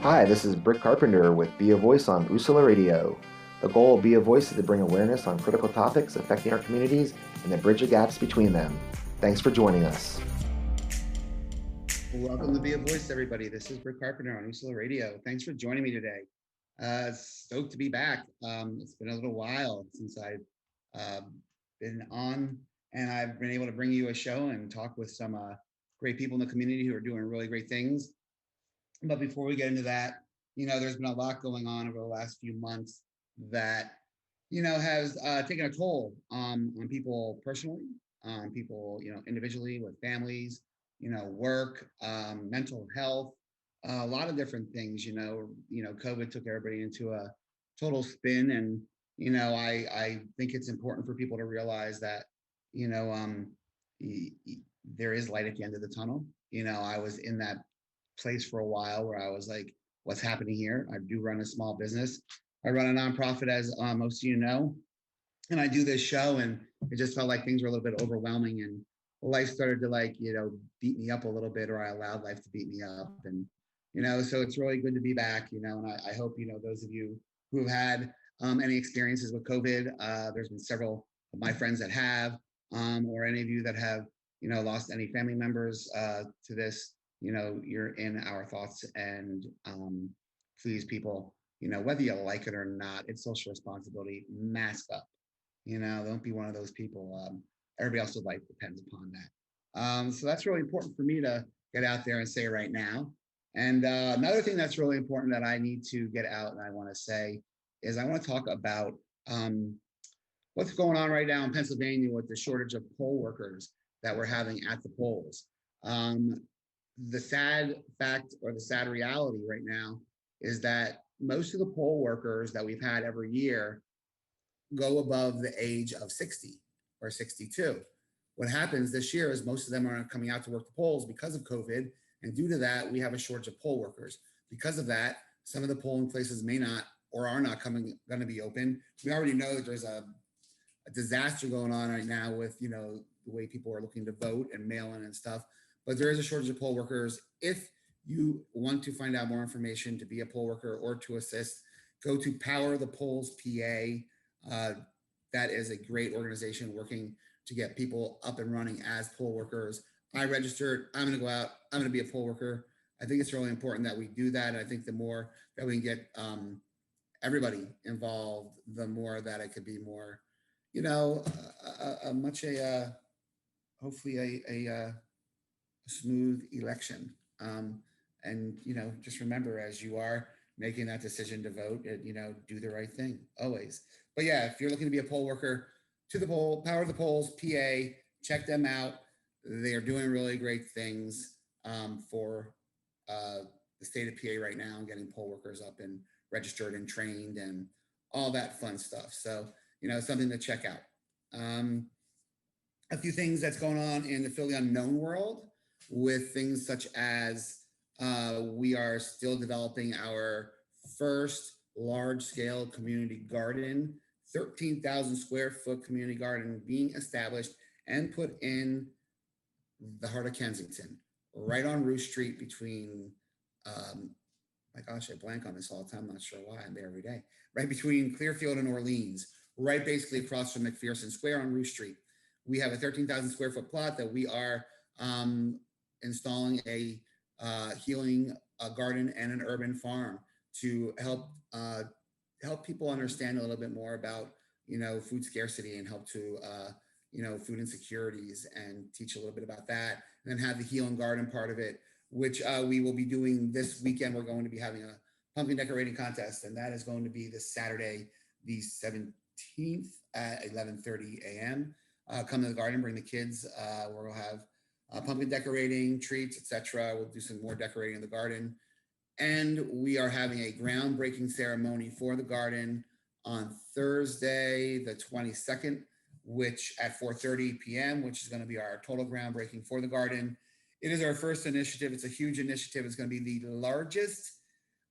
Hi, this is Britt Carpenter with Be a Voice on Usula Radio. The goal of Be a Voice is to bring awareness on critical topics affecting our communities and to bridge the gaps between them. Thanks for joining us. Welcome to Be a Voice, everybody. This is Britt Carpenter on Usula Radio. Thanks for joining me today. Stoked to be back. It's been a little while since I've been on, and I've been able to bring you a show and talk with some great people in the community who are doing really great things. But before we get into that, there's been a lot going on over the last few months that, has taken a toll on people personally, on people, individually with families, work, mental health, a lot of different things. COVID took everybody into a total spin, and I think it's important for people to realize that you know um, there is light at the end of the tunnel. I was in that place for a while where I was like, what's happening here? I do run a small business. I run a nonprofit, as most of you know, and I do this show, and it just felt like things were a little bit overwhelming, and life started to beat me up a little bit, or I allowed life to beat me up. And so it's really good to be back, and I hope those of you who have had any experiences with COVID, there's been several of my friends that have, or any of you that have lost any family members to this, you're in our thoughts. And please, people, whether you like it or not, it's social responsibility. Mask up. Don't be one of those people. Everybody else's life depends upon that. So that's really important for me to get out there and say right now. And another thing that's really important that I need to get out and I want to say is I want to talk about what's going on right now in Pennsylvania with the shortage of poll workers that we're having at the polls. The sad fact, or the sad reality right now, is that most of the poll workers that we've had every year go above the age of 60 or 62. What happens this year is most of them aren't coming out to work the polls because of COVID. And due to that, we have a shortage of poll workers. Because of that, some of the polling places may not or are not going to be open. We already know that there's a disaster going on right now with, the way people are looking to vote and mail in and stuff. But there is a shortage of poll workers. If you want to find out more information to be a poll worker or to assist, go to Power the Polls PA. That is a great organization working to get people up and running as poll workers. I registered. I'm going to go out. I'm going to be a poll worker. I think it's really important that we do that. And I think the more that we can get everybody involved, the more that it could be more, hopefully a smooth election. And just remember, as you are making that decision to vote, do the right thing always. But yeah, if you're looking to be a poll worker, to the poll, Power of the Polls PA, check them out. They are doing really great things for the state of PA right now, and getting poll workers up and registered and trained and all that fun stuff. So, something to check out. A few things that's going on in the Philly unknown world, with things such as we are still developing our first large-scale community garden, 13,000 square foot community garden being established and put in the heart of Kensington, right on Roost Street between, my gosh, I blank on this all the time. I'm not sure why. I'm there every day. Right between Clearfield and Orleans, right basically across from McPherson Square on Roost Street. We have a 13,000 square foot plot that we are installing a healing garden and an urban farm to help people understand a little bit more about food scarcity, and help to food insecurities, and teach a little bit about that. And then have the healing garden part of it, which we will be doing this weekend. We're going to be having a pumpkin decorating contest, and that is going to be this Saturday, the 17th at 11:30 a.m. Come to the garden, bring the kids. We'll have pumpkin decorating, treats, etc. We'll do some more decorating in the garden. And we are having a groundbreaking ceremony for the garden on Thursday, the 22nd, which at 4:30 p.m., which is going to be our total groundbreaking for the garden. It is our first initiative. It's a huge initiative. It's going to be the largest,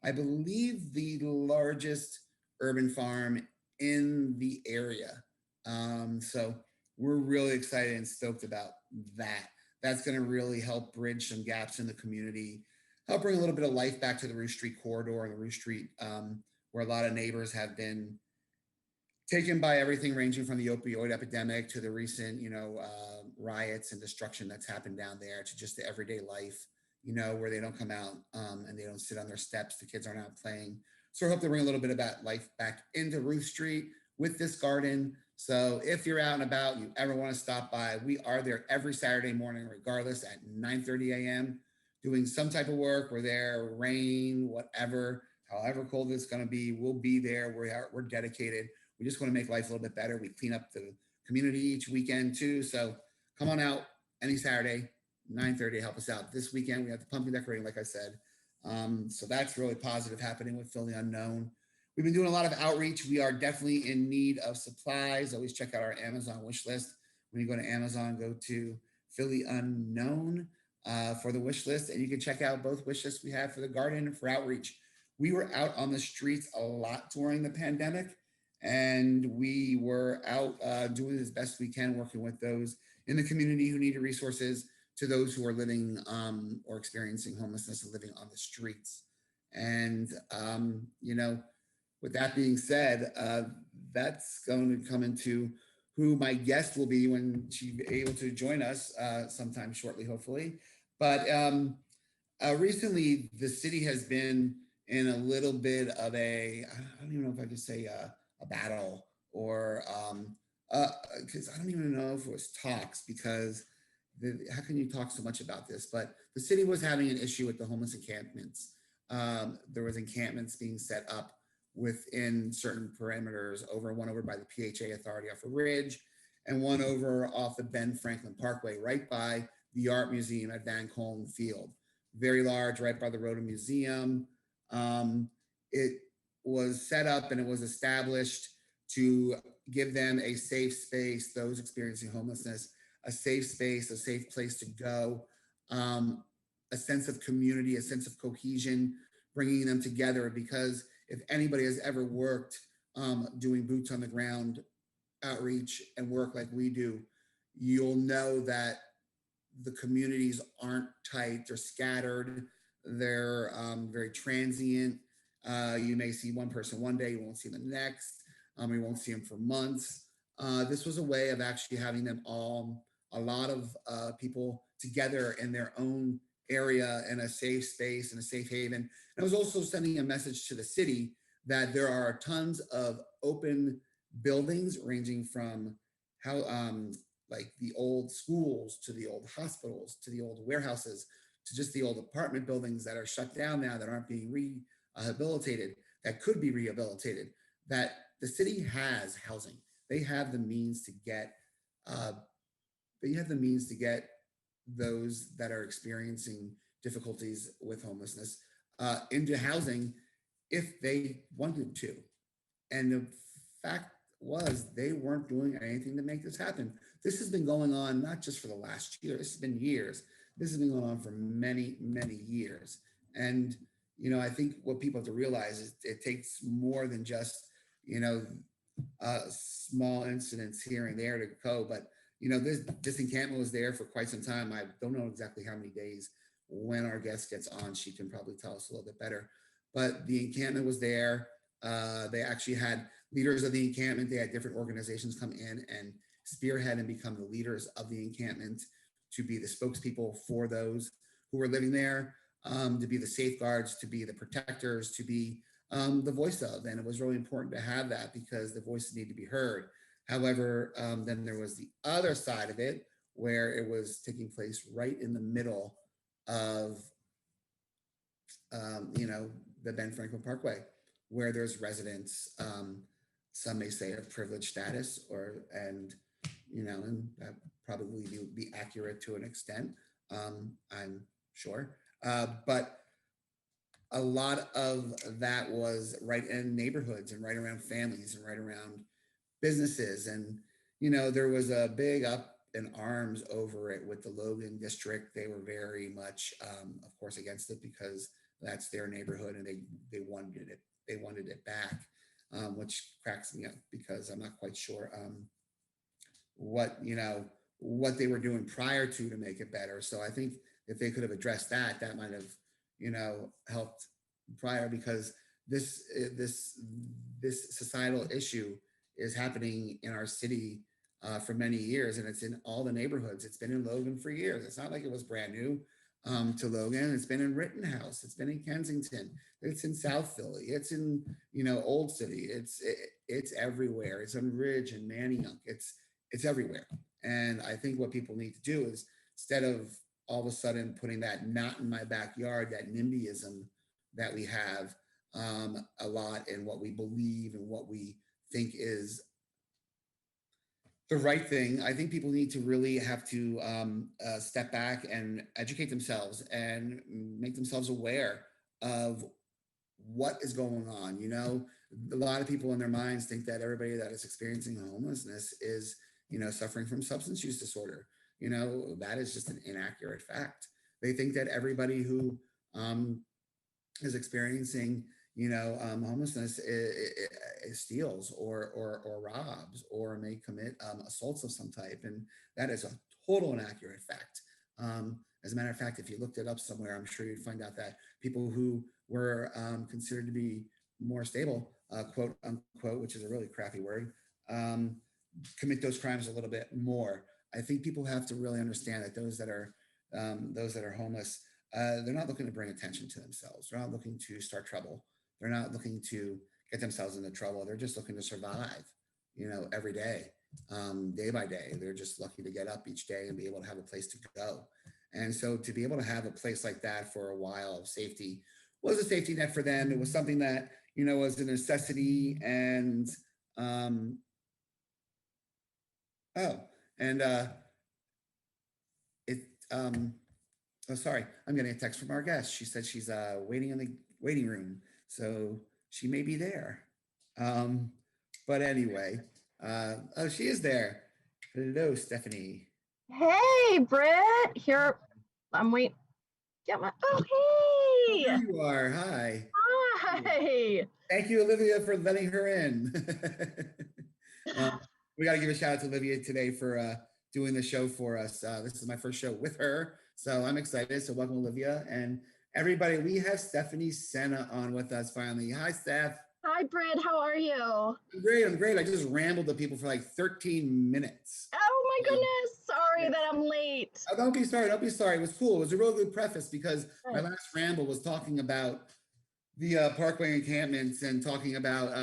I believe, the largest urban farm in the area. So we're really excited and stoked about that. That's going to really help bridge some gaps in the community. help bring a little bit of life back to the Roost Street corridor and the Roost Street, where a lot of neighbors have been taken by everything ranging from the opioid epidemic to the recent, riots and destruction that's happened down there, to just the everyday life, where they don't come out, and they don't sit on their steps. The kids aren't out playing. So I hope to bring a little bit of that life back into Ruth Street with this garden. So if you're out and about, you ever want to stop by, we are there every Saturday morning, regardless, at 9:30 a.m. doing some type of work. We're there, rain, whatever, however cold it's going to be, we'll be there. We're dedicated. We just want to make life a little bit better. We clean up the community each weekend too. So come on out any Saturday, 9:30, help us out. This weekend we have the pumpkin decorating, like I said. So that's really positive happening with Fill the Unknown. We've been doing a lot of outreach. We are definitely in need of supplies. Always check out our Amazon wish list. When you go to Amazon, go to Philly Unknown for the wish list, and you can check out both wish lists we have for the garden and for outreach. We were out on the streets a lot during the pandemic, and we were out doing as best we can, working with those in the community who need resources, to those who are living or experiencing homelessness and living on the streets. And, with that being said, that's going to come into who my guest will be when she's able to join us sometime shortly, hopefully. But recently, the city has been in a little bit of I don't even know if I could say a battle, or because I don't even know if it was talks, because how can you talk so much about this? But the city was having an issue with the homeless encampments. There was encampments being set up within certain parameters, one over by the PHA Authority off a ridge, and one over off the Ben Franklin Parkway, right by the Art Museum at Van Colm Field. Very large, right by the Rhoda Museum. It was set up and it was established to give them a safe space, those experiencing homelessness, a safe space, a safe place to go, a sense of community, a sense of cohesion, bringing them together. Because if anybody has ever worked doing boots on the ground outreach and work like we do, you'll know that the communities aren't tight, they're scattered, they're very transient. You may see one person one day, you won't see them the next, you won't see them for months. This was a way of actually having them all, a lot of people together in their own area, in a safe space, in a safe haven. And I was also sending a message to the city that there are tons of open buildings, ranging from how like the old schools, to the old hospitals, to the old warehouses, to just the old apartment buildings that are shut down now, that aren't being rehabilitated, that could be rehabilitated, that the city has housing. They have the means to get those that are experiencing difficulties with homelessness into housing if they wanted to. And the fact was, they weren't doing anything to make this happen. This has been going on not just for the last year, this has been years. This has been going on for many, many years. And, I think what people have to realize is it takes more than just, small incidents here and there to go. But, this encampment was there for quite some time. I don't know exactly how many days. When our guest gets on, she can probably tell us a little bit better. But the encampment was there. They actually had leaders of the encampment. They had different organizations come in and spearhead and become the leaders of the encampment, to be the spokespeople for those who were living there, to be the safeguards, to be the protectors, to be the voice of. And it was really important to have that, because the voices need to be heard. However, then there was the other side of it, where it was taking place right in the middle of, the Ben Franklin Parkway, where there's residents, some may say of privileged status, and that probably be accurate to an extent, I'm sure. But a lot of that was right in neighborhoods, and right around families, and right around businesses. And, there was a big up in arms over it with the Logan district. They were very much, of course, against it, because that's their neighborhood, and they wanted it. They wanted it back, which cracks me up, because I'm not quite sure what they were doing prior to make it better. So I think if they could have addressed that, that might have helped prior, because this societal issue is happening in our city for many years, and it's in all the neighborhoods. It's been in Logan for years. It's not like it was brand new to Logan. It's been in Rittenhouse. It's been in Kensington. It's in South Philly. It's in Old City. It's everywhere. It's on Ridge and Manayunk. It's everywhere. And I think what people need to do is, instead of all of a sudden putting that "not in my backyard," that NIMBYism that we have a lot in what we believe and what we think is the right thing, I think people need to really have to step back and educate themselves and make themselves aware of what is going on. A lot of people in their minds think that everybody that is experiencing homelessness is, suffering from substance use disorder. That is just an inaccurate fact. They think that everybody who is experiencing homelessness steals or robs or may commit assaults of some type, and that is a total inaccurate fact. As a matter of fact, if you looked it up somewhere, I'm sure you'd find out that people who were considered to be more stable, quote unquote, which is a really crappy word, commit those crimes a little bit more. I think people have to really understand that those that are homeless, they're not looking to bring attention to themselves. They're not looking to start trouble. They're not looking to get themselves into trouble. They're just looking to survive, every day, day by day. They're just lucky to get up each day and be able to have a place to go. And so to be able to have a place like that for a while of safety was a safety net for them. It was something that, was a necessity. And, sorry, I'm getting a text from our guest. She said she's waiting in the waiting room, so she may be there. But anyway, she is there. Hello, Stephanie. Hey, Britt. Here, I'm waiting. Get my. Oh, hey. There you are. Hi. Hi. Thank you, Olivia, for letting her in. We got to give a shout out to Olivia today for doing the show for us. This is my first show with her, so I'm excited. So welcome, Olivia. And everybody, we have Stephanie Sena on with us finally. Hi, Steph. Hi, Britt. How are you? I'm great. I just rambled to people for like 13 minutes. Oh, my goodness. Sorry that I'm late. Oh, don't be sorry. Don't be sorry. It was cool. It was a real good preface, because my last ramble was talking about the Parkway encampments and talking about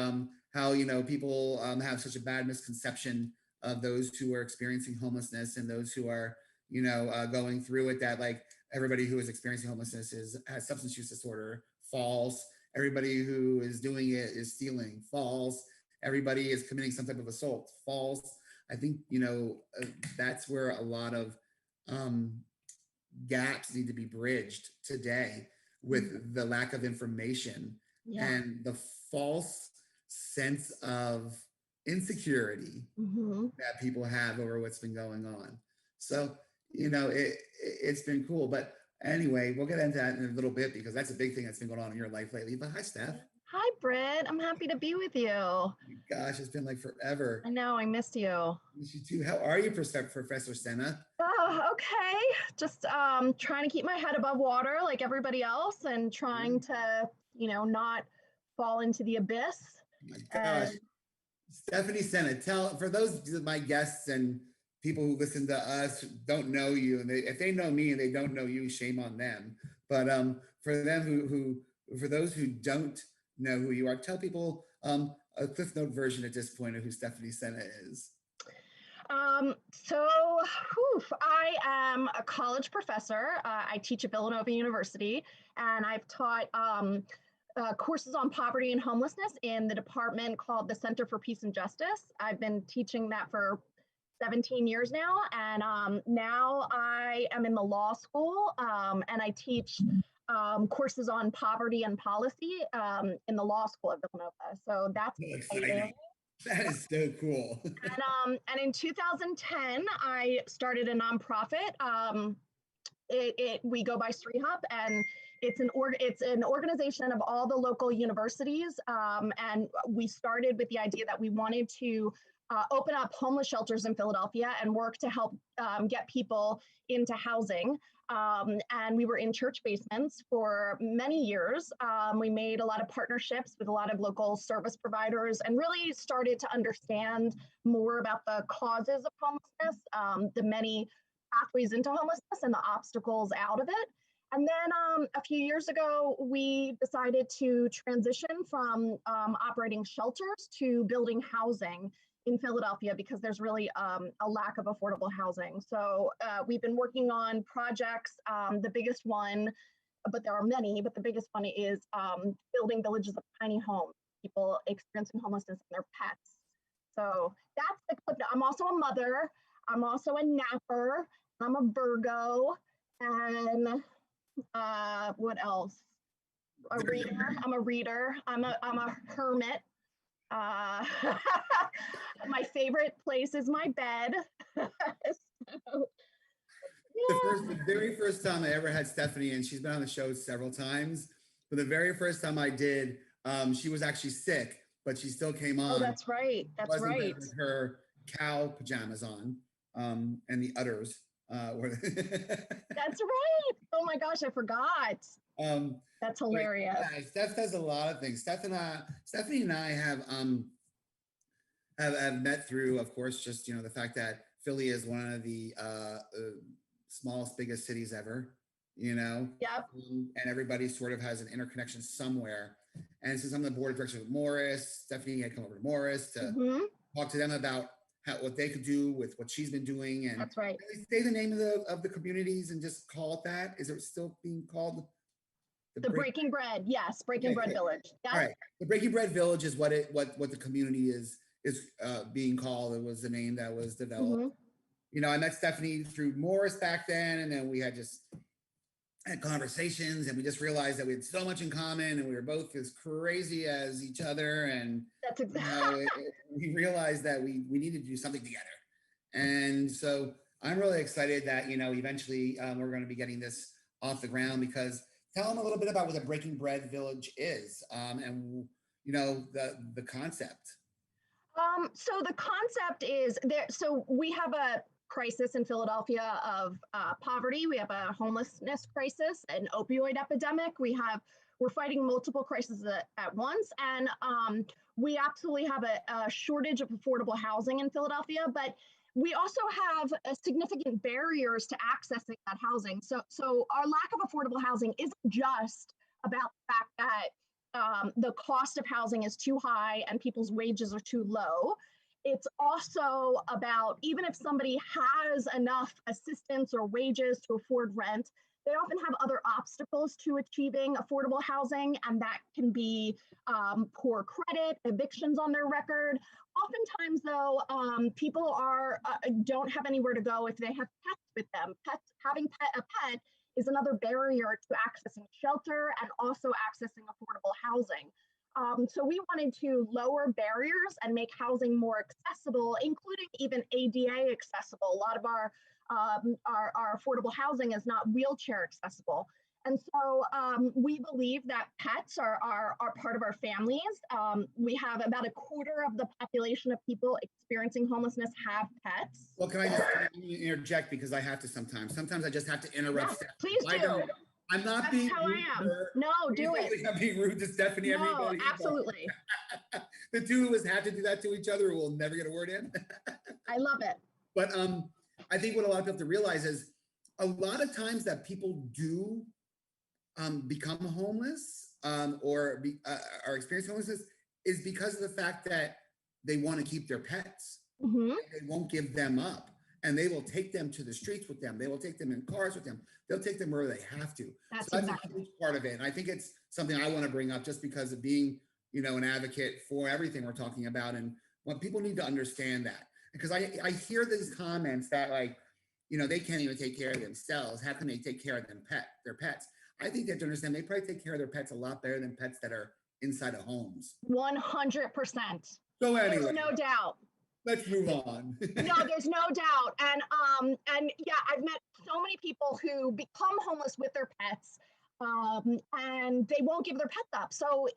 how, people have such a bad misconception of those who are experiencing homelessness and those who are, going through it, that like everybody who is experiencing homelessness has substance use disorder. False. Everybody who is doing it is stealing. False. Everybody is committing some type of assault. False. I think, that's where a lot of gaps need to be bridged today with the lack of information and the false sense of insecurity that people have over what's been going on. So, it's been cool. But anyway, we'll get into that in a little bit, because that's a big thing that's been going on in your life lately. But hi, Steph. Hi, Britt. I'm happy to be with you. Oh gosh, it's been like forever. I know. I missed you. I miss you too. How are you, Professor Sena? Okay. Just trying to keep my head above water like everybody else, and trying to, not fall into the abyss. Oh my gosh. Stephanie Sena, for those of my guests and people who listen to us don't know you, and if they know me and they don't know you, shame on them. But for them for those who don't know who you are, tell people a Cliff Note version at this point of who Stephanie Sena is. I am a college professor. I teach at Villanova University, and I've taught courses on poverty and homelessness in the department called the Center for Peace and Justice. I've been teaching that for 17 years now, and now I am in the law school, and I teach courses on poverty and policy in the law school at Villanova. So that's exciting. That is so cool. And in 2010, I started a nonprofit. We go by Street Hub, and It's an organization of all the local universities, and we started with the idea that we wanted to open up homeless shelters in Philadelphia and work to help get people into housing. And we were in church basements for many years. We made a lot of partnerships with a lot of local service providers and really started to understand more about the causes of homelessness, the many pathways into homelessness and the obstacles out of it. And then a few years ago, we decided to transition from operating shelters to building housing in Philadelphia because there's really a lack of affordable housing. So we've been working on projects. The biggest one, but there are many, but the biggest one is building villages of tiny homes, people experiencing homelessness and their pets. So that's the clip. I'm also a mother. I'm also a napper. I'm a Virgo. And what else? A reader. I'm a reader. I'm a hermit. My favorite place is my bed. So, The very first time I ever had Stephanie, and she's been on the show several times, but the very first time I did, she was actually sick, but she still came on. Oh, that's right. That's right. With her cow pajamas on, and the udders. That's right. Oh my gosh, I forgot. That's hilarious. Yeah, Steph does a lot of things. Stephanie and I have met through, of course, just the fact that Philly is one of the smallest, biggest cities ever. Yep. And everybody sort of has an interconnection somewhere. And since I'm the board of directors with Morris, Stephanie had come over to Morris to talk to them about what they could do with what she's been doing. And that's right. Say the name of the communities and just call it that. Is it still being called? The Breaking Bread, yes, Breaking Bread Village. Yep. All right, the Breaking Bread Village is what the community is being called. It was the name that was developed. I met Stephanie through Morris back then, and then we had conversations, and we just realized that we had so much in common, and we were both as crazy as each other, and that's exactly. We realized that we needed to do something together, and so I'm really excited that eventually we're going to be getting this off the ground. Because tell them a little bit about what the Breaking Bread Village is, and the concept. So the concept is there. So we have a crisis in Philadelphia of poverty. We have a homelessness crisis, an opioid epidemic. We're fighting multiple crises at once, and we absolutely have a shortage of affordable housing in Philadelphia. But we also have significant barriers to accessing that housing. So our lack of affordable housing isn't just about the fact that the cost of housing is too high and people's wages are too low. It's also about, even if somebody has enough assistance or wages to afford rent, they often have other obstacles to achieving affordable housing, and that can be poor credit, evictions on their record. Oftentimes, though, people don't have anywhere to go if they have pets with them. Having a pet is another barrier to accessing shelter and also accessing affordable housing. So we wanted to lower barriers and make housing more accessible, including even ADA accessible. A lot of our affordable housing is not wheelchair accessible. And so we believe that pets are part of our families. We have about a quarter of the population of people experiencing homelessness have pets. Well, can I just interject, because I have to sometimes. Sometimes I just have to interrupt. Yeah, please do. I'm not That's being how rude. I am. No, do it. I'm being rude to Stephanie. No, absolutely. The two of us have to do that to each other, or we'll never get a word in. I love it. But I think what a lot of people have to realize is a lot of times that people do become homeless or are experiencing homelessness is because of the fact that they want to keep their pets. They won't give them up, and they will take them to the streets with them. They will take them in cars with them. They'll take them where they have to. That's a huge part of it. And I think it's something I want to bring up just because of being, an advocate for everything we're talking about. And what people need to understand that, because I hear these comments that they can't even take care of themselves. How can they take care of their pets? I think they have to understand they probably take care of their pets a lot better than pets that are inside of homes. 100%. So anyway, there's no doubt. Let's move on. No, there's no doubt. And yeah, I've met so many people who become homeless with their pets. and they won't give their pets up. So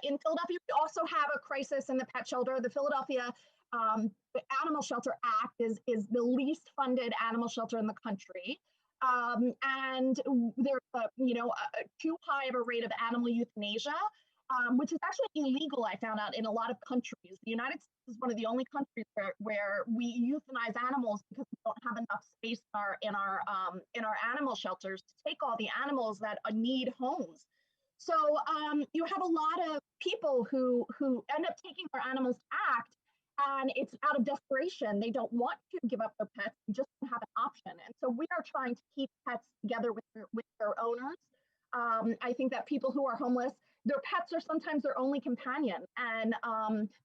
in Philadelphia, we also have a crisis in the pet shelter. The Philadelphia Animal Shelter Act is the least funded animal shelter in the country. And there's too high of a rate of animal euthanasia, which is actually illegal, I found out, in a lot of countries. The United States is one of the only countries where we euthanize animals because we don't have enough space in our animal shelters to take all the animals that need homes. So you have a lot of people who end up taking their animals to ACT, and it's out of desperation. They don't want to give up their pets; they just don't have an option. And so we are trying to keep pets together with their owners. I think that people who are homeless, their pets are sometimes their only companion and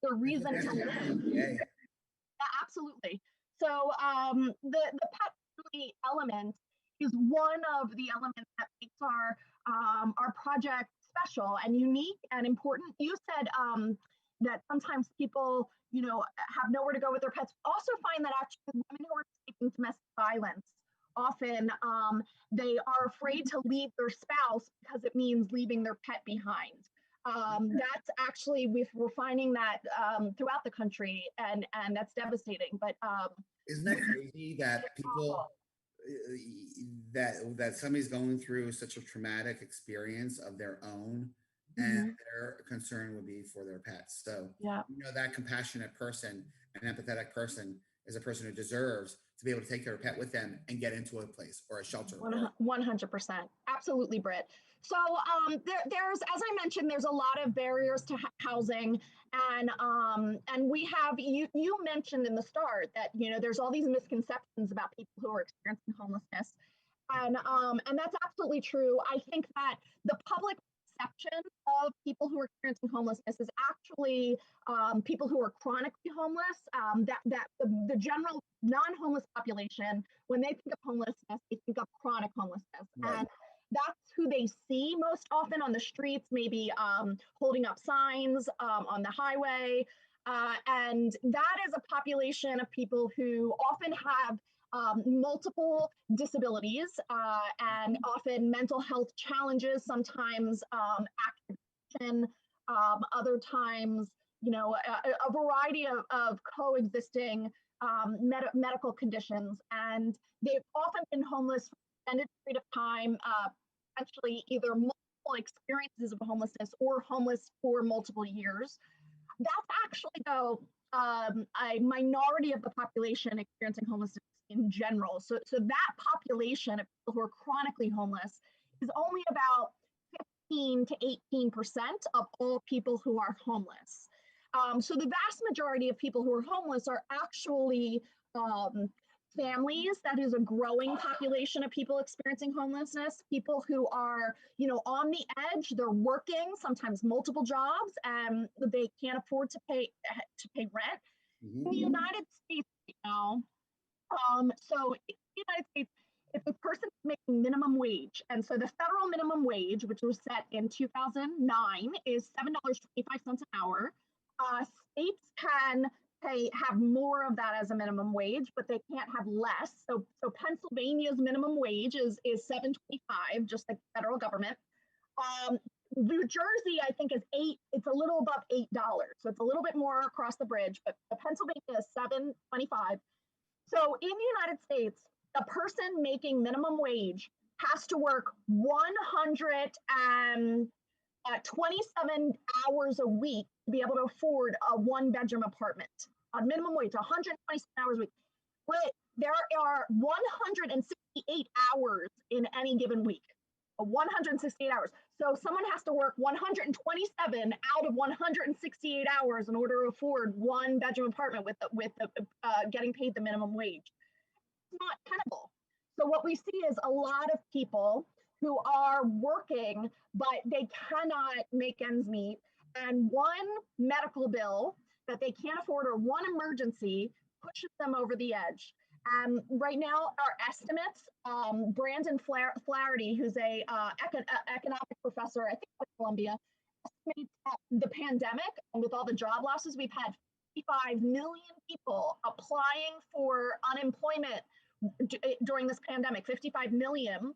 their reason to live. Yeah, absolutely. So the pet element is one of the elements that makes our project special and unique and important. You said that sometimes people, have nowhere to go with their pets. Also find that actually women who are escaping domestic violence, often they are afraid to leave their spouse because it means leaving their pet behind. That's actually, we're finding that throughout the country, and that's devastating. But isn't that crazy that people that somebody's going through such a traumatic experience of their own, and their concern would be for their pets. So that compassionate person, an empathetic person, is a person who deserves to be able to take their pet with them and get into a place or a shelter. 100%. Absolutely, Britt. So there's, as I mentioned, there's a lot of barriers to housing, and we have, you mentioned in the start that, there's all these misconceptions about people who are experiencing homelessness. And that's absolutely true. I think that the public perception of people who are experiencing homelessness is actually people who are chronically homeless. That the general non-homeless population, when they think of homelessness, they think of chronic homelessness. Right. And that's who they see most often on the streets, maybe holding up signs on the highway. And that is a population of people who often have multiple disabilities and often mental health challenges, sometimes active, other times, a variety of coexisting medical conditions. And they've often been homeless for an extended period of time, potentially either multiple experiences of homelessness or homeless for multiple years. That's actually, though, a minority of the population experiencing homelessness in general. So that population of people who are chronically homeless is only about 15 to 18% of all people who are homeless. So the vast majority of people who are homeless are actually families. That is a growing population of people experiencing homelessness, people who are, on the edge. They're working, sometimes multiple jobs, and they can't afford to pay rent. In the United States right now, so in the United States, if a person is making minimum wage, and so the federal minimum wage, which was set in 2009, is $7.25 an hour. States can have more of that as a minimum wage, but they can't have less. So Pennsylvania's minimum wage is $7.25, just like the federal government. New Jersey, I think, is $8. It's a little above $8, so it's a little bit more across the bridge. But Pennsylvania is $7.25. So in the United States, a person making minimum wage has to work 127 hours a week to be able to afford a one-bedroom apartment on minimum wage, 127 hours a week. But there are 168 hours in any given week, 168 hours. So someone has to work 127 out of 168 hours in order to afford one-bedroom apartment with getting paid the minimum wage. It's not tenable. So what we see is a lot of people who are working, but they cannot make ends meet. And one medical bill that they can't afford or one emergency pushes them over the edge. Right now, our estimates, Brandon Flaherty, who's a economic professor, I think at Columbia, estimates that the pandemic, and with all the job losses, we've had 55 million people applying for unemployment during this pandemic, 55 million.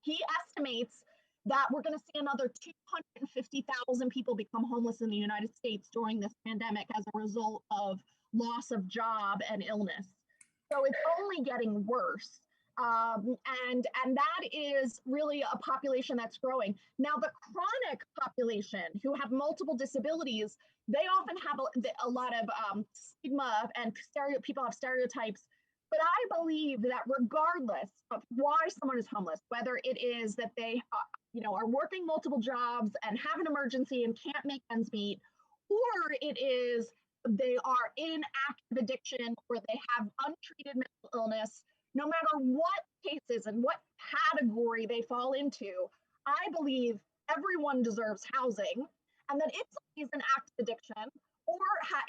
He estimates that we're going to see another 250,000 people become homeless in the United States during this pandemic as a result of loss of job and illness. So it's only getting worse. And that is really a population that's growing. Now, the chronic population who have multiple disabilities, they often have a lot of stigma and people have stereotypes. But I believe that regardless of why someone is homeless, whether it is that they are working multiple jobs and have an emergency and can't make ends meet, or it is they are in active addiction or they have untreated mental illness, no matter what cases and what category they fall into, I believe everyone deserves housing, and that if somebody is in active addiction or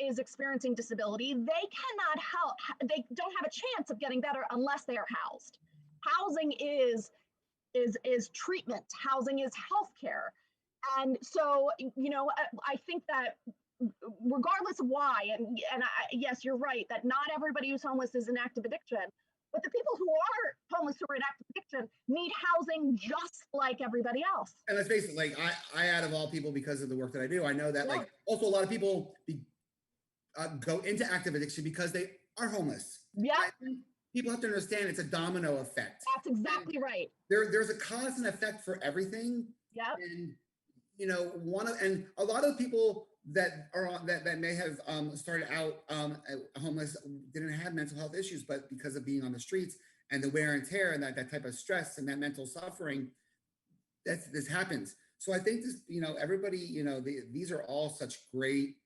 is experiencing disability, they cannot help, they don't have a chance of getting better unless they are housed. Housing is treatment, housing is healthcare. And so, I think that regardless of why, yes, you're right, that not everybody who's homeless is in active addiction, but the people who are homeless who are in active addiction need housing just like everybody else. And let's face it, like I out of all people, because of the work that I do, I know that like also a lot of people go into active addiction because they are homeless. Yeah. People have to understand it's a domino effect. That's exactly right. There's a cause and effect for everything. Yeah. And and a lot of people that are on that may have started out homeless didn't have mental health issues, but because of being on the streets and the wear and tear and that type of stress and that mental suffering, this happens. So I think this, everybody, these are all such great,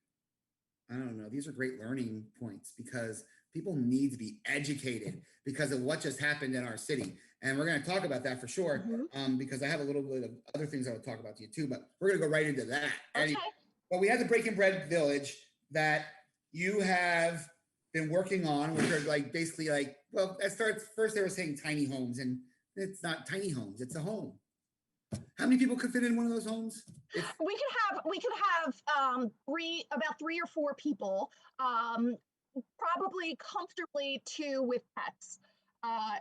these are great learning points, because people need to be educated because of what just happened in our city. And we're going to talk about that for sure, because I have a little bit of other things I would talk about to you too, but we're going to go right into that. Okay. But we have the Breaking Bread Village that you have been working on, which are like basically like, well, that starts first. They were saying tiny homes, and it's not tiny homes; it's a home. How many people could fit in one of those homes? We could have about 3 or 4 people, probably comfortably 2 with pets.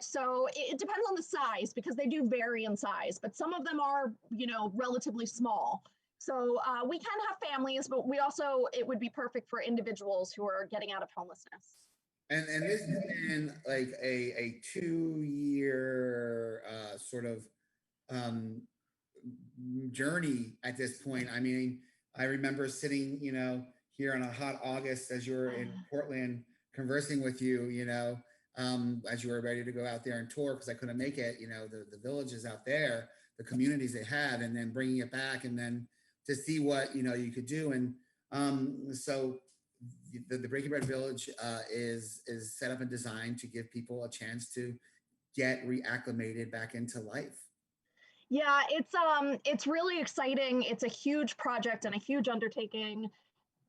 So it depends on the size, because they do vary in size, but some of them are, relatively small. So we can have families, but it would be perfect for individuals who are getting out of homelessness. And this has been like a 2-year sort of journey at this point. I mean, I remember sitting, here on a hot August as you were in Portland conversing with you, as you were ready to go out there and tour, because I couldn't make it, the villages out there, the communities they have, and then bringing it back, and then to see what, you could do. And so the Breaking Bread Village is set up and designed to give people a chance to get reacclimated back into life. Yeah, it's really exciting. It's a huge project and a huge undertaking.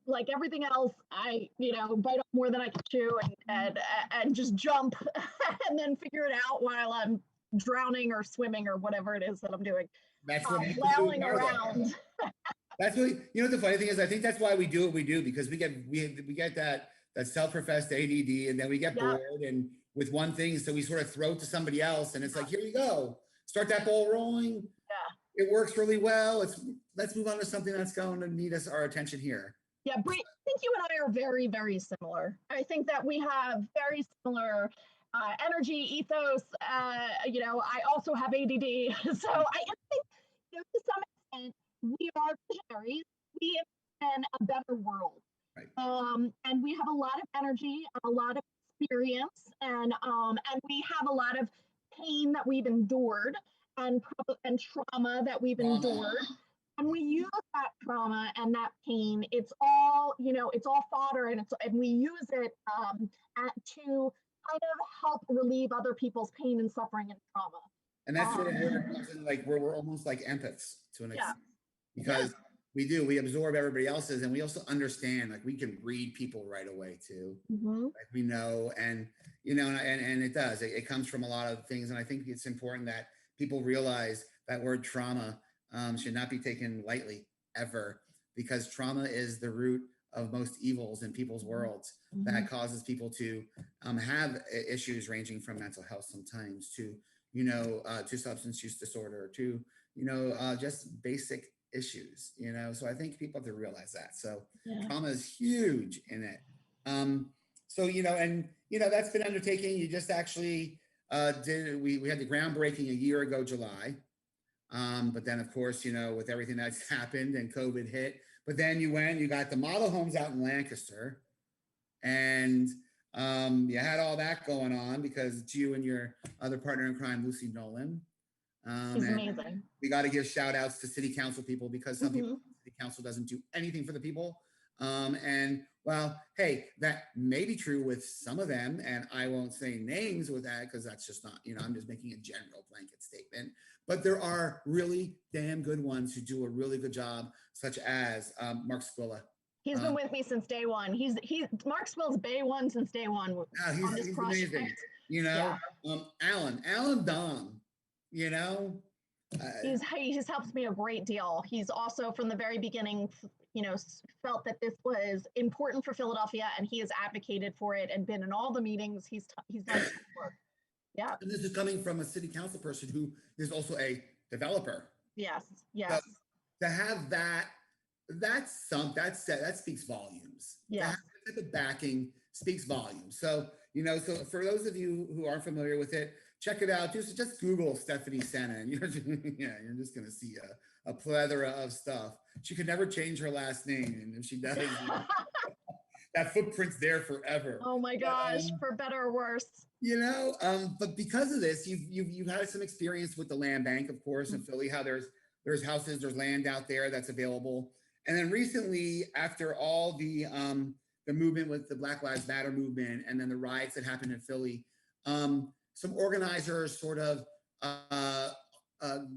Like everything else, I bite off more than I can chew and just jump and then figure it out while I'm drowning or swimming or whatever it is that I'm doing. That's what flailing around. That's what the funny thing is. I think that's why we do what we do, because we get that self-professed ADD, and then we get bored and with one thing, so we sort of throw it to somebody else, and it's like, here you go, start that ball rolling. Yeah, it works really well. Let's move on to something that's going to need our attention here. Yeah, Britt, I think you and I are very, very similar. I think that we have very similar energy, ethos. I also have ADD, so I think to some extent we are visionaries. We in a better world, right. And we have a lot of energy, a lot of experience, and we have a lot of pain that we've endured and trauma that we've endured. And we use that trauma and that pain. It's all fodder, and we use it to kind of help relieve other people's pain and suffering and trauma. And that's sort of where it comes in, like where we're almost like empaths to an extent, because we absorb everybody else's, and we also understand, like we can read people right away too. Like we know, and and it does. It comes from a lot of things, and I think it's important that people realize that word trauma should not be taken lightly ever, because trauma is the root of most evils in people's worlds that causes people to have issues ranging from mental health sometimes to substance use disorder, to just basic issues, so I think people have to realize that. So Yeah. trauma is huge in it. So, that's been undertaking. You just actually we had the groundbreaking a year ago, July. But then, of course, with everything that's happened and COVID hit, but then you got the model homes out in Lancaster, and you had all that going on because it's you and your other partner in crime, Lucy Nolan. She's amazing. We got to give shout outs to city council people, because some people, city council doesn't do anything for the people. And well, hey, that may be true with some of them, and I won't say names with that because that's just not, I'm just making a general blanket statement. But there are really damn good ones who do a really good job, such as Mark Squilla. He's been with me since day one. Mark Squilla's Bay One since day one. He's amazing. Alan Dom. He's helped me a great deal. He's also from the very beginning, felt that this was important for Philadelphia, and he has advocated for it and been in all the meetings. He's done work. Yeah. And this is coming from a city council person who is also a developer. Yes. So to have that speaks volumes. Yeah. That type of backing speaks volumes. So, so for those of you who aren't familiar with it, check it out. Just Google Stephanie Sena, and you're just going to see a plethora of stuff. She could never change her last name, and if she does, that footprint's there forever. Oh my gosh, for better or worse. But because of this, you've had some experience with the land bank, of course, in Philly. How there's houses, there's land out there that's available, and then recently, after all the movement with the Black Lives Matter movement, and then the riots that happened in Philly. Some organizers sort of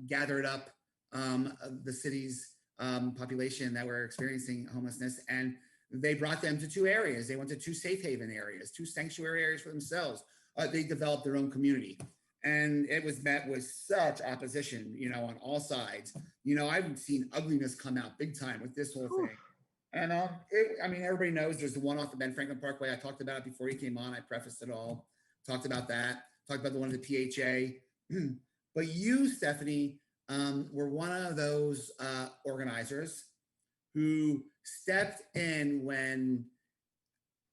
gathered up the city's population that were experiencing homelessness, and they brought them to two areas. They went to two safe haven areas, two sanctuary areas for themselves. They developed their own community, and it was met with such opposition, on all sides. I've seen ugliness come out big time with this whole thing. And everybody knows there's the one off the Ben Franklin Parkway. I talked about it before he came on. I prefaced it all, talked about that. Talked about the one at the PHA, but you, Stephanie, were one of those organizers who stepped in when,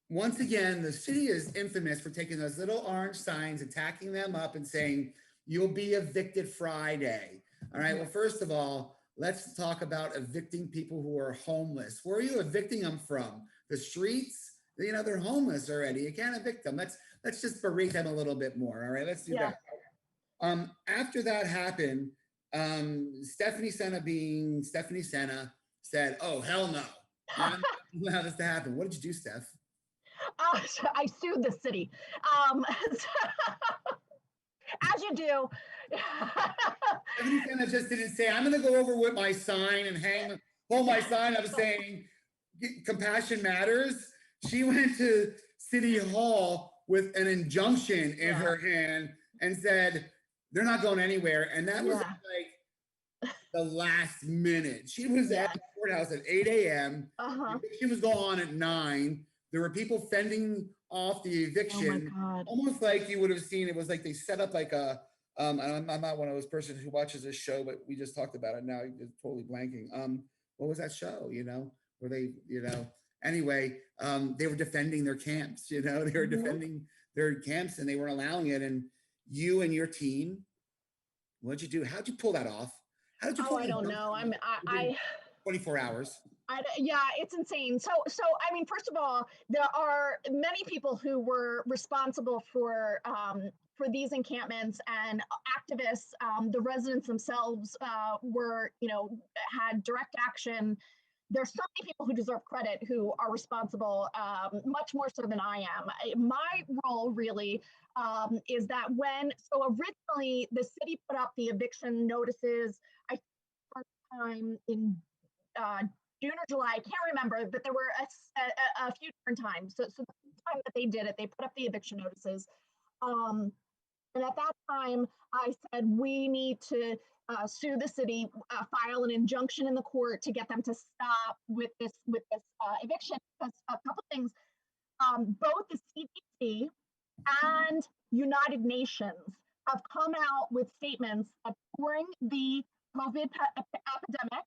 once again, the city is infamous for taking those little orange signs and tacking them up and saying, "You'll be evicted Friday." All right, well, first of all, let's talk about evicting people who are homeless. Where are you evicting them from? The streets? They're homeless already. You can't evict them. Let's just berate them a little bit more. All right, let's do that. After that happened, Stephanie Sena, being Stephanie Sena, said, "Oh, hell no. I'm not allow this to happen." What did you do, Steph? I sued the city. As you do. Stephanie Sena just didn't say, "I'm going to go over with my sign and hold my sign up saying compassion matters." She went to City Hall with an injunction in her hand and said, "They're not going anywhere." And that was like the last minute. She was at the courthouse at 8 a.m. She was going on at 9. There were people fending off the eviction, almost like you would have seen. It was like they set up like a, I'm not one of those persons who watches this show, but we just talked about it now. You're totally blanking. What was that show, where they, anyway, they were defending their camps, they were defending their camps, and they weren't allowing it. And you and your team, what'd you do? How'd you pull that off? How did you pull I don't know. 24 hours. Yeah, it's insane. So, first of all, there are many people who were responsible for these encampments, and activists. The residents themselves had direct action. There's so many people who deserve credit who are responsible, much more so than I am. My role really is that originally the city put up the eviction notices, I think first time in June or July, I can't remember, but there were a few different times. So the time that they did it, they put up the eviction notices. And at that time, I said, we need to sue the city, file an injunction in the court to get them to stop with this eviction. Because a couple things, both the CDC and United Nations have come out with statements that during the COVID epidemic,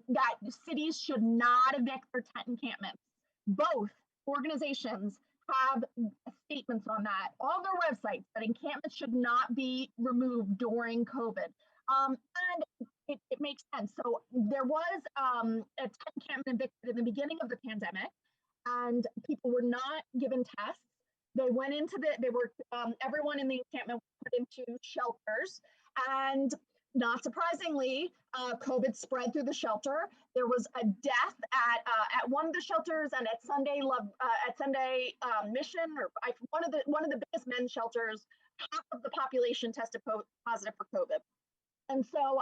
that cities should not evict their tent encampments. Both organizations have statements on that on their websites that encampments should not be removed during COVID. And it makes sense. So there was a tent encampment evicted in the beginning of the pandemic, and people were not given tests. They went into everyone in the encampment was put into shelters, and not surprisingly, COVID spread through the shelter. There was a death at one of the shelters, and at Sunday Mission, or one of the biggest men's shelters. Half of the population tested positive for COVID. And so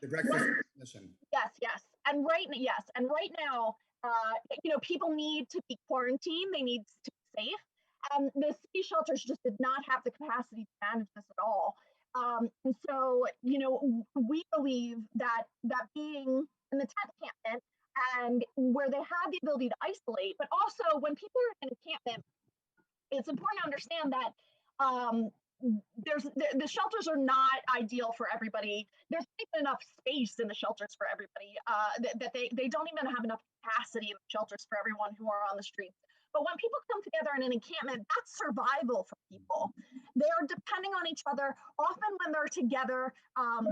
the breakfast mission. Yes. And right now, people need to be quarantined. They need to be safe. The city shelters just did not have the capacity to manage this at all. And so, we believe that being in the tent encampment and where they have the ability to isolate, but also when people are in encampment, it's important to understand that the shelters are not ideal for everybody. There's not even enough space in the shelters for everybody. That they don't even have enough capacity in the shelters for everyone who are on the streets. But when people come together in an encampment, that's survival for people. They're depending on each other. Often when they're together,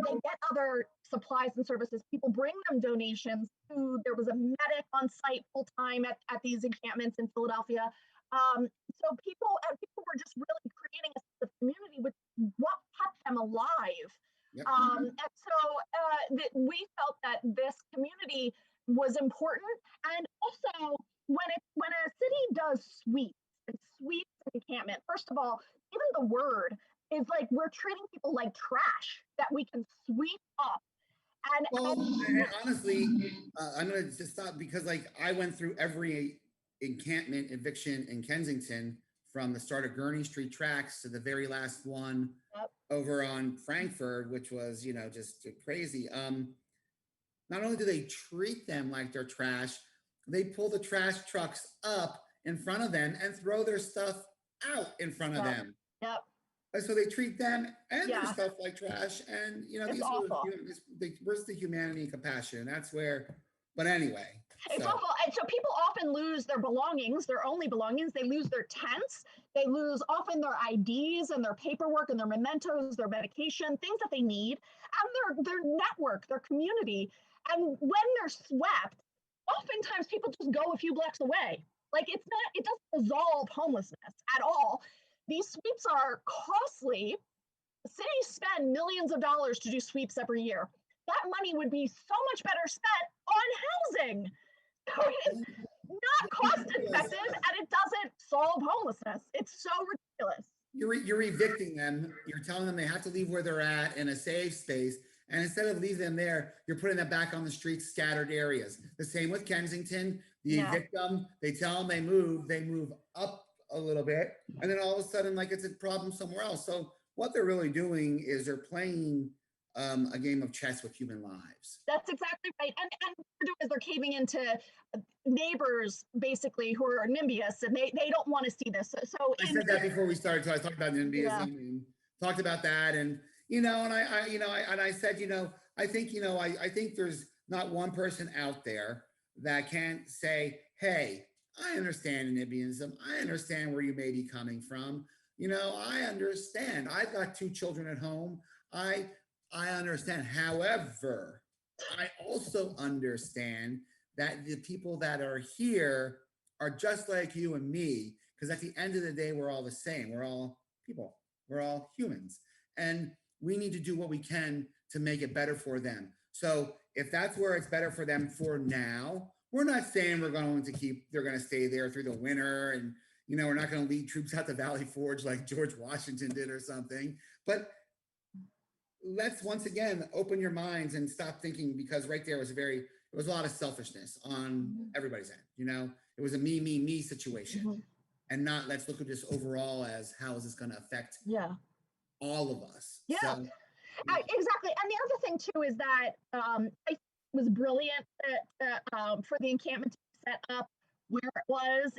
they get other supplies and services. People bring them donations. Food. There was a medic on site full time at these encampments in Philadelphia. So people were just really creating a sense of community, which is what kept them alive. Yep. And so we felt that this community was important, and also when a city does sweeps and encampment, first of all, even the word is like we're treating people like trash that we can sweep up. And honestly, I'm going to just stop because I went through every encampment eviction in Kensington from the start of Gurney Street tracks to the very last one over on Frankfurt, which was, just crazy. Not only do they treat them like they're trash, they pull the trash trucks up in front of them and throw their stuff out in front of them. Yep. And so they treat them and their stuff like trash. And, these are, where's the humanity and compassion? That's where, but anyway. It's awful. And so people often lose their belongings, their only belongings. They lose their tents. They lose often their IDs and their paperwork and their mementos, their medication, things that they need, and their network, their community. And when they're swept, oftentimes people just go a few blocks away. It doesn't resolve homelessness at all. These sweeps are costly. Cities spend millions of dollars to do sweeps every year. That money would be so much better spent on housing. So it's not cost effective, and it doesn't solve homelessness. It's so ridiculous. You're evicting them. You're telling them they have to leave where they're at in a safe space. And instead of leaving them there, you're putting them back on the streets, scattered areas. The same with Kensington. You evict them, they tell them they move up a little bit, and then all of a sudden, it's a problem somewhere else. So what they're really doing is they're playing a game of chess with human lives. That's exactly right. And what they're doing is they're caving into neighbors, basically, who are NIMBYists, and they don't want to see this. So I said that before we started. So I talked about NIMBYism and talked about that, and I said, I think there's not one person out there that can't say, hey, I understand NIMBYism. I understand where you may be coming from. I understand. I've got 2 children at home. I understand. However, I also understand that the people that are here are just like you and me, because at the end of the day, we're all the same. We're all people. We're all humans. And we need to do what we can to make it better for them. So if that's where it's better for them for now, we're not saying they're going to stay there through the winter, and, we're not going to lead troops out to Valley Forge like George Washington did or something. But let's once again open your minds and stop thinking, because right there was a lot of selfishness on everybody's end. It was a me situation, and not let's look at this overall as how is this going to affect all of us. Yeah, so, exactly. And the other thing too is that I think it was brilliant for the encampment to be set up where it was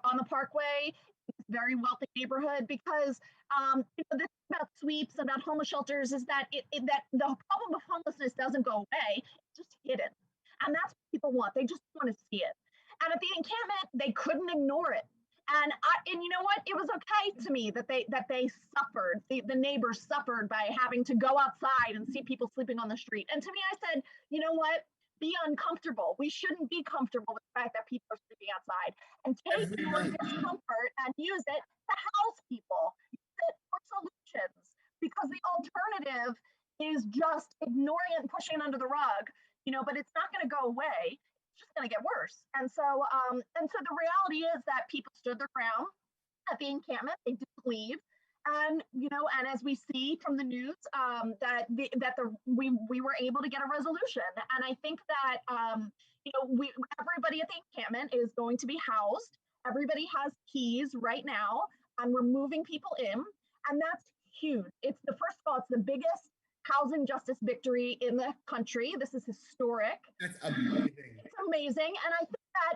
on the parkway, very wealthy neighborhood, because this about sweeps, about homeless shelters, is that that the problem of homelessness doesn't go away; it's just hidden, and that's what people want. They just want to see it. And at the encampment, they couldn't ignore it. And you know what? It was okay to me that they suffered. The neighbors suffered by having to go outside and see people sleeping on the street. And to me, I said, you know what? Be uncomfortable. We shouldn't be comfortable with the fact that people are sleeping outside, and take your discomfort and use it to house people, use it for solutions, because the alternative is just ignoring it and pushing it under the rug, but it's not going to go away. It's just going to get worse. And so the reality is that people stood their ground at the encampment. They didn't leave. And as we see from the news, we were able to get a resolution. And I think that everybody at the encampment is going to be housed. Everybody has keys right now, and we're moving people in, and that's huge. It's first of all, it's the biggest housing justice victory in the country. This is historic. That's amazing. It's amazing, and I think that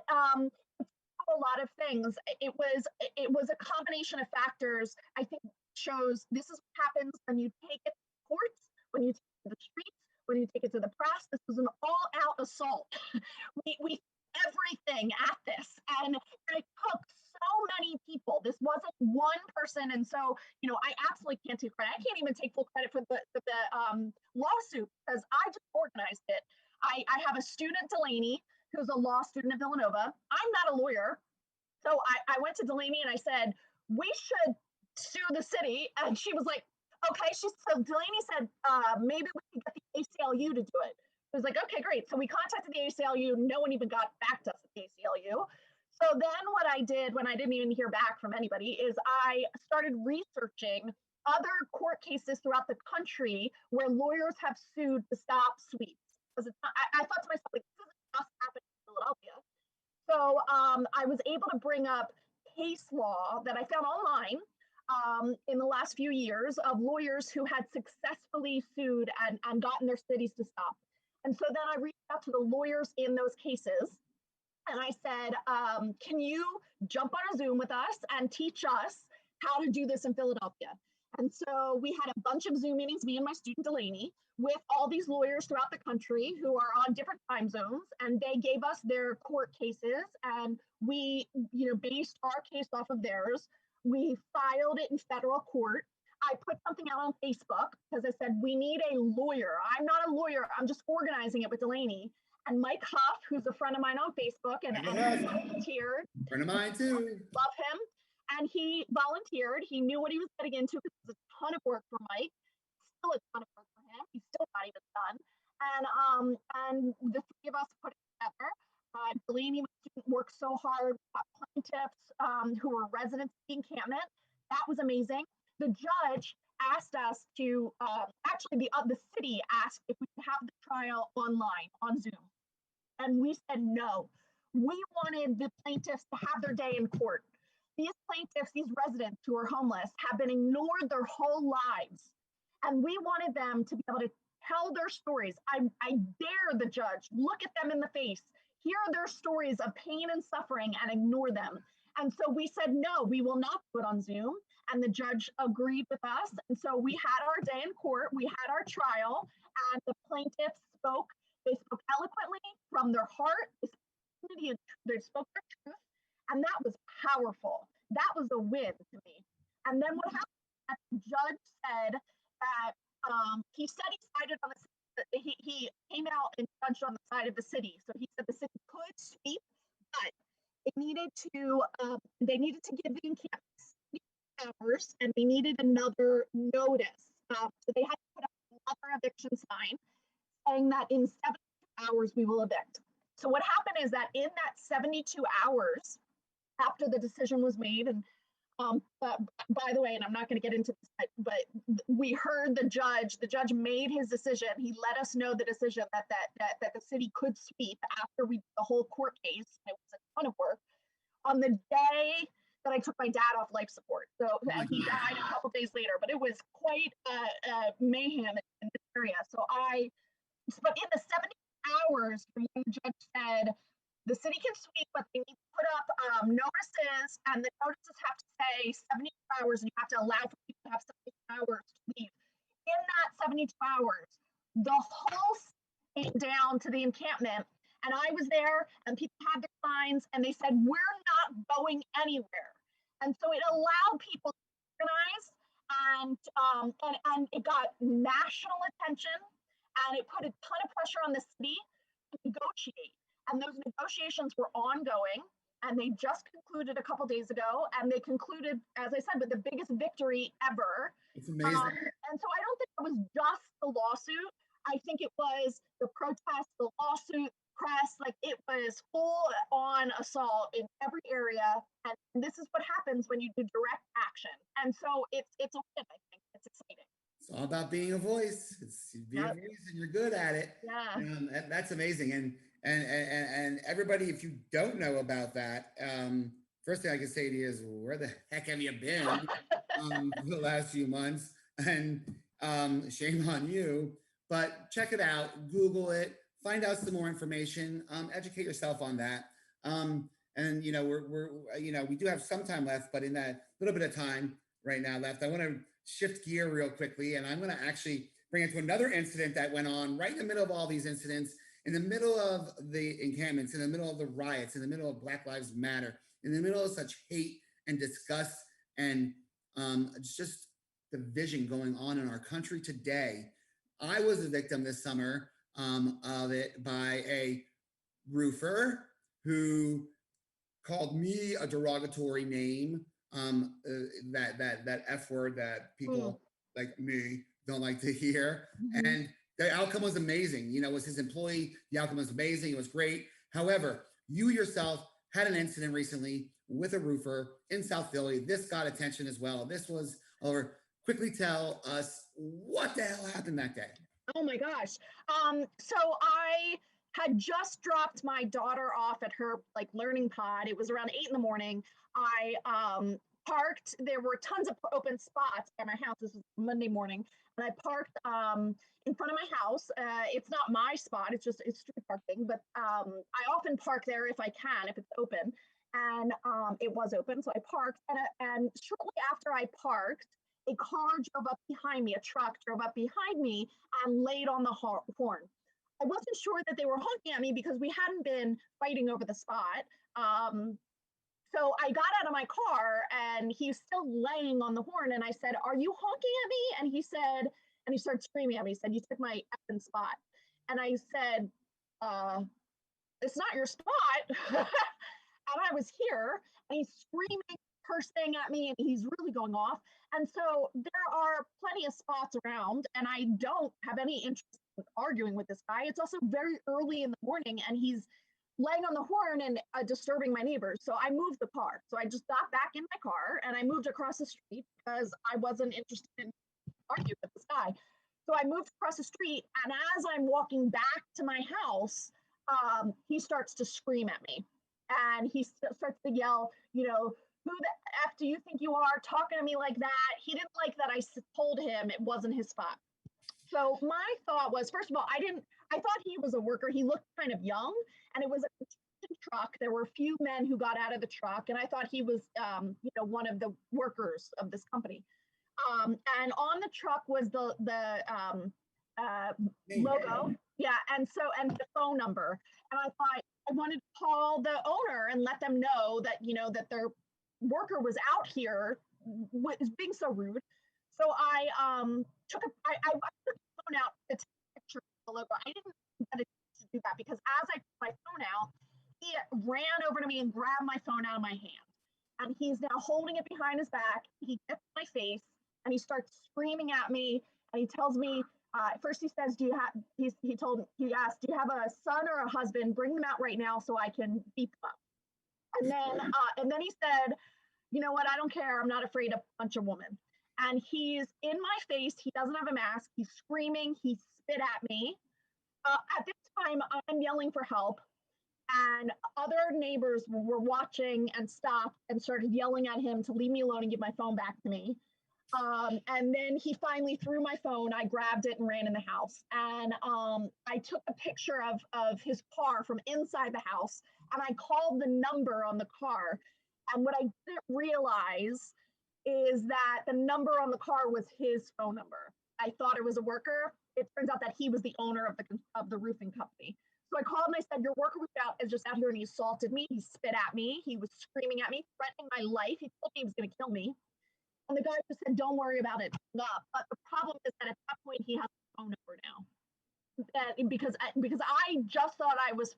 a lot of things. It was a combination of factors. I think shows this is what happens when you take it to courts, when you take it to the streets, when you take it to the press. This was an all-out assault. we everything at this, and it took so many people. This wasn't one person, and so I absolutely can't take credit. I can't even take full credit for the lawsuit, because I just organized it. I have a student, Delaney, who's a law student at Villanova. I'm not a lawyer, so I went to Delaney and I said, we should sue the city, and she was like, okay. So Delaney said, maybe we can get the ACLU to do it. It was like, okay, great. So we contacted the ACLU. No one even got back to us at the ACLU. So then what I did when I didn't even hear back from anybody is I started researching other court cases throughout the country where lawyers have sued to stop sweeps. Because I thought to myself, like, this isn't just happening in Philadelphia. So I was able to bring up case law that I found online in the last few years of lawyers who had successfully sued and gotten their cities to stop. And so then I reached out to the lawyers in those cases, and I said, can you jump on a Zoom with us and teach us how to do this in Philadelphia? And so we had a bunch of Zoom meetings, me and my student Delaney, with all these lawyers throughout the country who are on different time zones, and they gave us their court cases, and we, based our case off of theirs. We filed it in federal court. I put something out on Facebook because I said, we need a lawyer. I'm not a lawyer. I'm just organizing it with Delaney. And Mike Huff, who's a friend of mine on Facebook, and volunteered. Friend of mine too. Love him. And he volunteered. He knew what he was getting into, because it was a ton of work for Mike. Still a ton of work for him. He's still not even done. And the three of us put it together. Delaney worked so hard. We got plaintiffs who were residents of the encampment. That was amazing. The judge asked us to, actually the city asked if we could have the trial online on Zoom. And we said no. We wanted the plaintiffs to have their day in court. These plaintiffs, these residents who are homeless, have been ignored their whole lives. And we wanted them to be able to tell their stories. I dare the judge, look at them in the face, hear their stories of pain and suffering, and ignore them. And so we said, no, we will not do it on Zoom. And the judge agreed with us. And so we had our day in court, we had our trial, and the plaintiffs spoke. They spoke eloquently from their heart. They spoke their truth. And that was powerful. That was a win to me. And then what happened, the judge said that he said he sided on the city. He came out and judged on the side of the city. So he said the city could sweep, but they needed to give the encampment hours, and they needed another notice. So they had to put up another eviction sign saying that in 72 hours we will evict. So what happened is that in that 72 hours after the decision was made, and by the way, and I'm not going to get into this, but we heard the judge made his decision. He let us know the decision that the city could sweep after we did the whole court case. It was a ton of work. On the day that I took my dad off life support. So he died a couple days later, but it was quite a mayhem in this area. But in the 70 hours from when the judge said, The city can sweep, but they need to put up notices, and the notices have to say 72 hours, and you have to allow for people to have 72 hours to leave. In that 72 hours, the whole city came down to the encampment, and I was there, and people had their signs, and they said, "We're not going anywhere." And so it allowed people to organize, and it got national attention, and it put a ton of pressure on the city to negotiate. And those negotiations were ongoing, and they just concluded a couple days ago. And they concluded, as I said, with the biggest victory ever. It's amazing. And so I don't think it was just the lawsuit. I think it was the protest, the lawsuit, press, like it was full on assault in every area. And this is what happens when you do direct action. And so it's a win, I think. It's exciting. It's all about being a voice. It's being a voice, and you're good at it. Yeah. That's amazing. And everybody, if you don't know about that, first thing I can say to you is, where the heck have you been for the last few months? And shame on you. But check it out, Google it, find out some more information, educate yourself on that. And we do have some time left, but in that little bit of time right now left, I want to shift gear real quickly, and I'm going to actually bring it to another incident that went on right in the middle of all these incidents, in the middle of the encampments, in the middle of the riots, in the middle of Black Lives Matter, in the middle of such hate and disgust and just division going on in our country today. I was a victim this summer of it by a roofer who called me a derogatory name, that F word that people like me don't like to hear. Mm-hmm. And the outcome was amazing. It was his employee. The outcome was amazing. It was great. However, you yourself had an incident recently with a roofer in South Philly. This got attention as well. This was over. Quickly tell us what the hell happened that day. Oh my gosh. So I had just dropped my daughter off at her learning pod. It was around 8 a.m. I parked. There were tons of open spots at my house. This was Monday morning, and I parked in front of my house. It's not my spot. It's street parking, but I often park there if I can, if it's open. And it was open, so I parked. And shortly after I parked, a car drove up behind me, a truck drove up behind me and laid on the horn. I wasn't sure that they were honking at me because we hadn't been fighting over the spot. So I got out of my car and he's still laying on the horn. And I said, "Are you honking at me?" And he started screaming at me. He said, "You took my effing spot." And I said, "It's not your spot." And I was here, and he's screaming, cursing at me, and he's really going off. And so there are plenty of spots around, and I don't have any interest in arguing with this guy. It's also very early in the morning, and he's laying on the horn and disturbing my neighbors. So I moved the car. So I just got back in my car, and I moved across the street because I wasn't interested in arguing with this guy. So I moved across the street, and as I'm walking back to my house, he starts to scream at me. And he starts to yell, "Who the F do you think you are talking to me like that?" He didn't like that I told him it wasn't his spot. So my thought was, first of all, I thought he was a worker. He looked kind of young, and it was a construction truck. There were a few men who got out of the truck, and I thought he was, one of the workers of this company. And on the truck was the logo. Yeah. And the phone number. And I thought I wanted to call the owner and let them know that, that their worker was out here being so rude. So I took the phone out to take a picture of the logo. I didn't get to do that because as I took my phone out, he ran over to me and grabbed my phone out of my hand. And he's now holding it behind his back. He gets my face and he starts screaming at me. And he tells me, first he says, he asked, "Do you have a son or a husband? Bring them out right now so I can beat them up." And then he said, "You know what? I don't care. I'm not afraid of a bunch of women." And he's in my face. He doesn't have a mask. He's screaming. He spit at me. At this time, I'm yelling for help. And other neighbors were watching and stopped and started yelling at him to leave me alone and give my phone back to me. And then he finally threw my phone. I grabbed it and ran in the house. And I took a picture of his car from inside the house. and I called the number on the car. And what I didn't realize is that the number on the car was his phone number. I thought it was a worker. It turns out that he was the owner of the roofing company. So I called and I said, your worker is just out here and he assaulted me. He spit at me. He was screaming at me, threatening my life. He told me he was going to kill me. And the guy just said, don't worry about it. But the problem is that at that point, he has a phone number now. Because I just thought I was,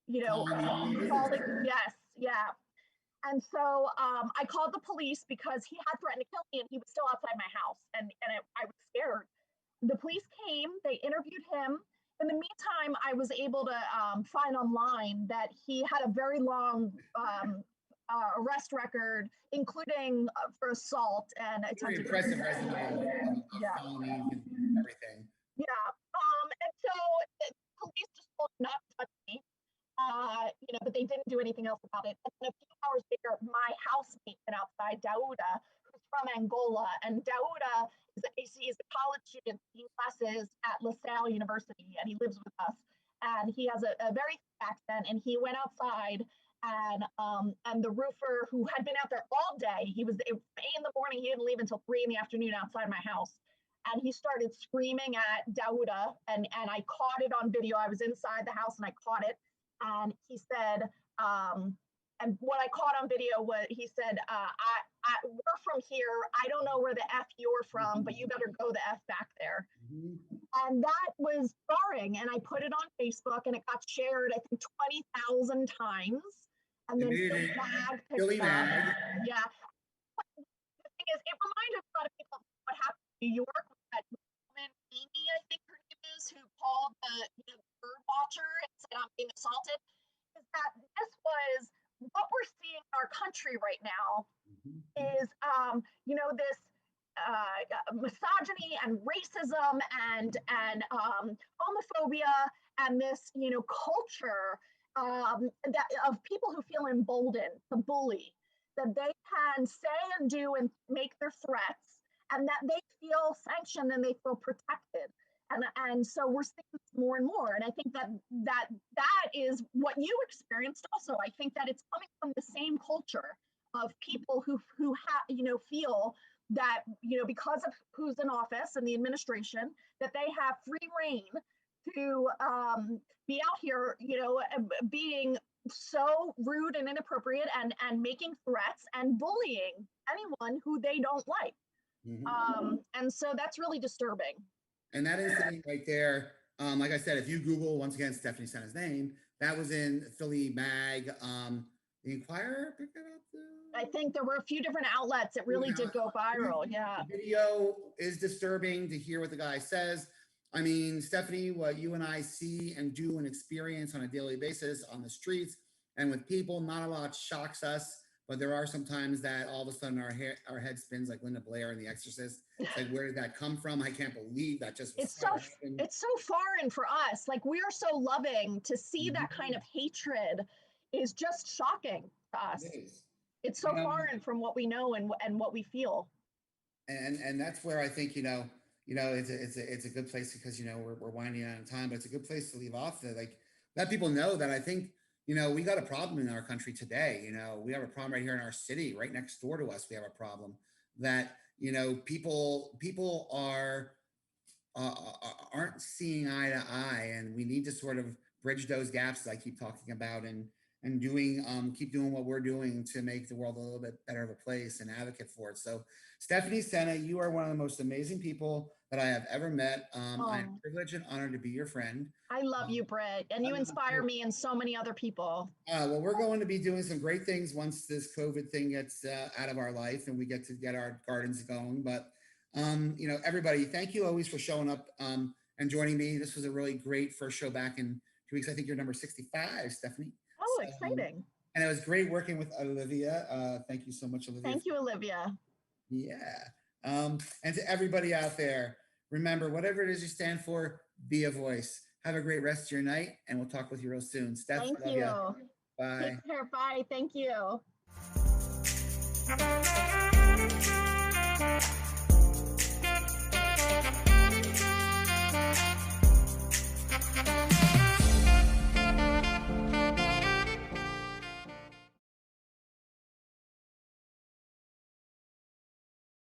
calling. Yes, yeah. And so I called the police because he had threatened to kill me and he was still outside my house. And I was scared. The police came, they interviewed him. In the meantime, I was able to find online that he had a very long arrest record, including for assault and attempted. Very impressive resume of felonies and everything. Yeah. And so the police just told him not to touch me. But they didn't do anything else about it. And then a few hours later, my housemate went outside, Dauda, who's from Angola. And Dauda is a college student taking classes at LaSalle University, and he lives with us. And he has a very thick accent, and he went outside, and the roofer, who had been out there all day, it was 8 in the morning, he didn't leave until 3 in the afternoon outside my house. And he started screaming at Dauda, and I caught it on video. I was inside the house, and I caught it. And he said, and what I caught on video was, he said, we're from here. I don't know where the F you're from, but you better go the F back there. Mm-hmm. And that was jarring. And I put it on Facebook and it got shared, I think 20,000 times. And then Philly Mag. Yeah. The thing is, it reminded a lot of people of what happened in New York with that woman, Amy, I think her name is, who called the bird watcher and said, I'm being assaulted. Is that this was what we're seeing in our country right now is, this misogyny and racism and homophobia and this, culture that of people who feel emboldened to bully, that they can say and do and make their threats, and that they feel sanctioned and they feel protected. And so we're seeing this more and more. And I think that is what you experienced also. I think that it's coming from the same culture of people who feel that, because of who's in office and the administration, that they have free reign to be out here, being so rude and inappropriate and making threats and bullying anyone who they don't like. Mm-hmm. And so that's really disturbing. And that incident right there, like I said, if you Google, once again, Stephanie Sena's name, that was in Philly Mag. The Inquirer picked it up? I think there were a few different outlets. It really did go viral, yeah. The video is disturbing to hear what the guy says. I mean, Stephanie, what you and I see and do and experience on a daily basis on the streets and with people, not a lot shocks us. But there are some times that all of a sudden our head spins like Linda Blair in The Exorcist. It's like, where did that come from? I can't believe that just was it's so foreign for us. Like, we are so loving to see that kind of hatred is just shocking to us. It's so foreign from what we know and what we feel. And that's where I think, it's a good place because, we're winding out of time, but it's a good place to leave off that, like, let people know that I think, we got a problem in our country today. We have a problem right here in our city, right next door to us. We have a problem that, people aren't seeing eye to eye, and we need to sort of bridge those gaps that I keep talking about and keep doing what we're doing to make the world a little bit better of a place and advocate for it. So Stephanie Sena, you are one of the most amazing people that I have ever met. I'm privileged and honored to be your friend. I love you, Britt, and you inspire me and so many other people. Well, we're going to be doing some great things once this COVID thing gets out of our life and we get to get our gardens going. But, everybody, thank you always for showing up and joining me. This was a really great first show back in 2 weeks. I think you're number 65, Stephanie. Oh, exciting. And it was great working with Olivia. Thank you so much, Olivia. Thank you, Olivia. Yeah. And to everybody out there, remember, whatever it is you stand for, be a voice. Have a great rest of your night, and we'll talk with you real soon. Steph, thank love you. Ya. Bye. Take care. Bye. Thank you.